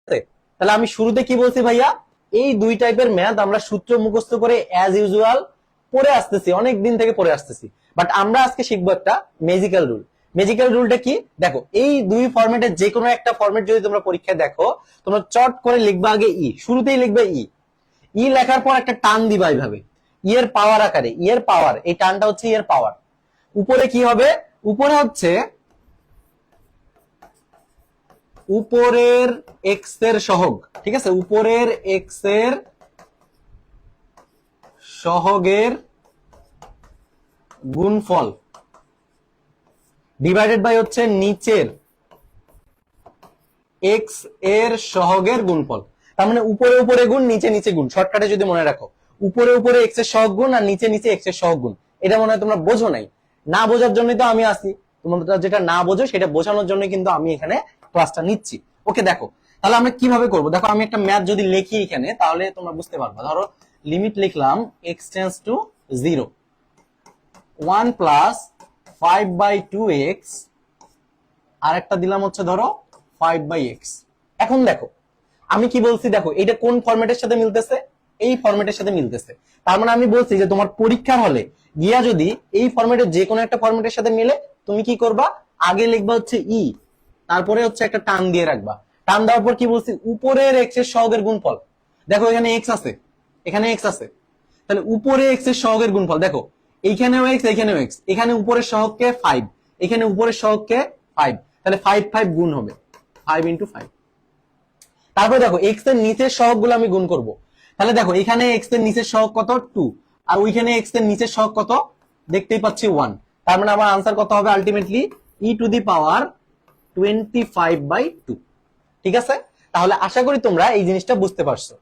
তাহলে আমি শুরুতে কি বলছি ভাইয়া, এই দুই টাইপের ম্যাথ আমরা সূত্র মুখস্থ করে অ্যাজ ইউজুয়াল পড়ে আসতেছি, অনেক দিন থেকে পড়ে আসতেছি। বাট আমরা আজকে শিখবো একটা ম্যাজিক্যাল রুল। ম্যাজিক্যাল রুলটা কি দেখো, এই দুই ফরম্যাটের যে কোনো একটা ফরম্যাট যদি তোমরা পরীক্ষায় দেখো, তোমরা চট করে লিখবা আগে ই, শুরুতেই লিখবে ই। ই লেখার পর একটা টান দিবা এইভাবে, ই এর পাওয়ার আকারে, ই এর পাওয়ার, এই টানটা হচ্ছে ই এর পাওয়ার। উপরে কি হবে, উপরে হচ্ছে উপরের এক্স এর সহগ, ঠিক আছে, উপরের এক্স এর সহগের গুণফল ডিভাইডেড বাই হচ্ছে নিচের এক্স এর সহগের গুণফল। তার মানে উপরে উপরে গুণ, নিচে নিচে গুণ। শর্টকাটে যদি মনে রাখো, উপরে উপরে এক্স এর সহগ গুণ আর নিচে নিচে এক্স এর সহগ গুণ। এটা মনে হয় তোমরা বোঝো নাই, না বোঝার জন্যই তো আমি আসি, তোমরা যেটা না বোঝো সেটা বোঝানোর জন্য কিন্তু আমি এখানে ক্লাসটা নিচ্ছি। ওকে, দেখো তাহলে আমরা কিভাবে করব। দেখো আমি একটা ম্যাথ যদি লিখি এখানে, তাহলে তোমরা বুঝতে পারবে। ধরো লিমিট লিখলাম x tends to 0, 1 plus 5/2x, আর একটা দিলাম হচ্ছে ধরো 5/x। এখন দেখো আমি কি বলছি, দেখো এটা কোন ফরম্যাটের সাথে মিলতেছে, এই ফরম্যাটের সাথে মিলতেছে। তার মানে আমি বলছি যে তোমার পরীক্ষার হলে গিয়া যদি এই ফরম্যাটের যে কোনো একটা ফরম্যাটের সাথে মিলে, তুমি কি করবা, আগে লিখবা হচ্ছে ই, তারপরে হচ্ছে একটা টান দিয়ে রাখবা। টান দেওয়ার পর কি বলছি, উপরের এক্স এর সহগের গুণফল। দেখো এখানে এক্স আছে, এখানে এক্স আছে, তাহলে উপরে এক্স এর সহগের গুণফল। দেখো এইখানেও এক্স, এখানেও এক্স, এখানে উপরের সহগকে 5, এখানে উপরের সহগকে 5, তাহলে 5 5 গুণ হবে, 5 × 5। তারপরে দেখো এক্স এর নিচের সহগ গুলো আমি গুণ করব। তাহলে দেখো এখানে এক্স এর নিচের সহগ কত 2, আর ওইখানে এক্স এর নিচের সহগ কত দেখতেই পাচ্ছি 1। তার মানে আমার আনসার কত হবে আলটিমেটলি e⁻25/2। ঠিক আছে, তাহলে আশা করি তোমরা এই জিনিসটা বুঝতে পারছো।